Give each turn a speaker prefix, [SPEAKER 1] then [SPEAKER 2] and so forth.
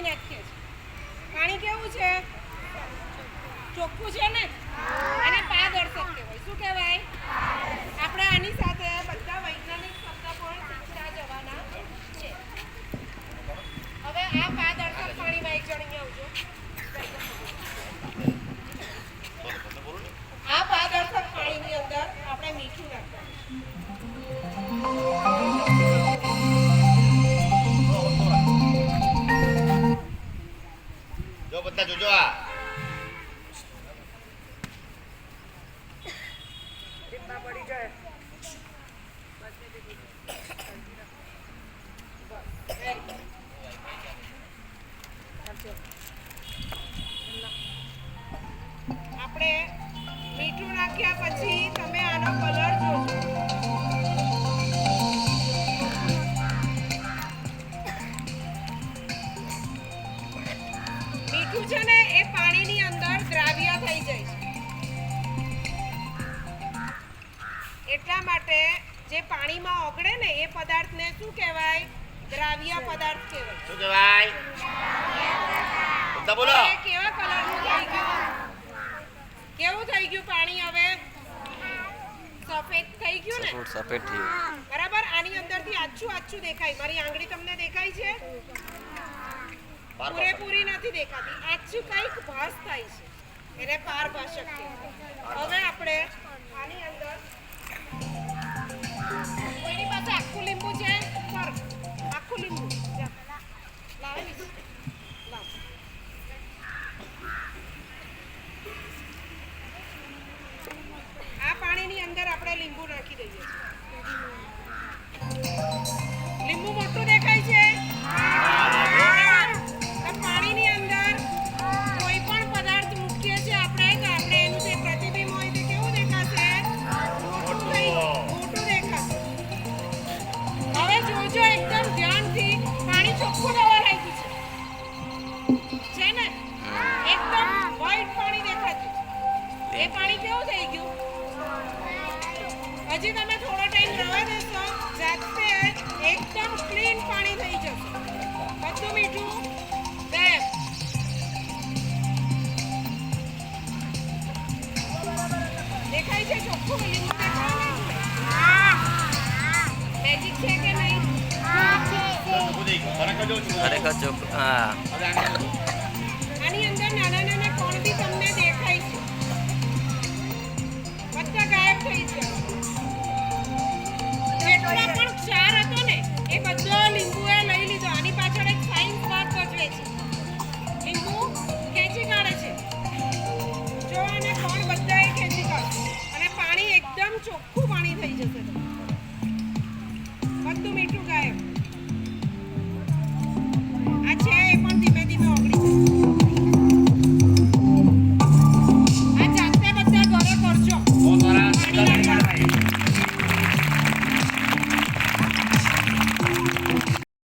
[SPEAKER 1] પાણી નાખીએ છીએ. પાણી કેવું છે? ચોખ્ખું છે ને? અને પારદર્શક કહેવાય. શું કહેવાય? આપણે આની સાથે બધા વૈજ્ઞાનિક શબ્દ પણ શીખતા જવાના છે. હવે આ પારદર્શક પાણીમાં એક જણ અહીંયા આવજો. આ પારદર્શક પાણીની અંદર આપણે મીઠું નાખવાનું.
[SPEAKER 2] જો બધા જોજો આ
[SPEAKER 1] પડી જાય. આપણે મીઠું નાખ્યા પછી તમે આનો કલર જોજો. મીઠું છે ને એ પાણીની અંદર દ્રાવ્ય થઈ જાય છે. એટલા માટે જે પાણીમાં ઓગળે ને એ પદાર્થને શું કહેવાય? દ્રાવ્ય પદાર્થ કહેવાય.
[SPEAKER 2] શું કહેવાય? બધા બોલો.
[SPEAKER 1] કેવા કલરનું થઈ ગયું? કેવું થઈ ગયું પાણી? હવે સફેદ થઈ ગયું ને?
[SPEAKER 3] સફેદ થયું.
[SPEAKER 1] બરાબર. આની અંદરથી આછું દેખાય. મારી આંગળી તમને દેખાય છે? પૂરેપૂરી નથી દેખાતી. આછું કંઈક ભાસ થાય છે, એને પારભાષક કહેવાય. હવે આપણે આની અંદર કોઈની પાસે આખું લીંબુ છે? આખું લીંબુ લાવી. આ પાણીની અંદર આપણે લીંબુ નાખી દઈએ છીએ. લીંબુ મોટું દેખાય છે? પાણીની અંદર કોઈ પણ પદાર્થ મૂકીએ છીએ આપણે તો આપણે એનું જે પ્રતિબિંબ હોય તે કેવું દેખાશે? મોટું દેખાશે. હવે જોજો એકદમ ધ્યાનથી. પાણી ચોખ્ખું થવા લાગ્યું છે ને? એકદમ વ્હાઈટ પાણી દેખાતું. એ પાણી કેવું થઈ ગયું? હજી તમે થોડો ટાઈમ રહેવા દેશો, જાતે એકદમ ક્લીન પાણી થઈ જશે. બધું મીઠું ગાયબ. દેખાય છે ચોખ્ખું? લીંબુ દેખાય? મેજિક છે કે નહીં?
[SPEAKER 3] ખરેખર ચોખ્ખું. હા.
[SPEAKER 1] આની અંદર નાના કોણ બી તમને દેખાય છે. બધા ગાયબ થઈ ગયા. જેટલો પણ ક્ષાર હતો ને એ બધો લીંબુએ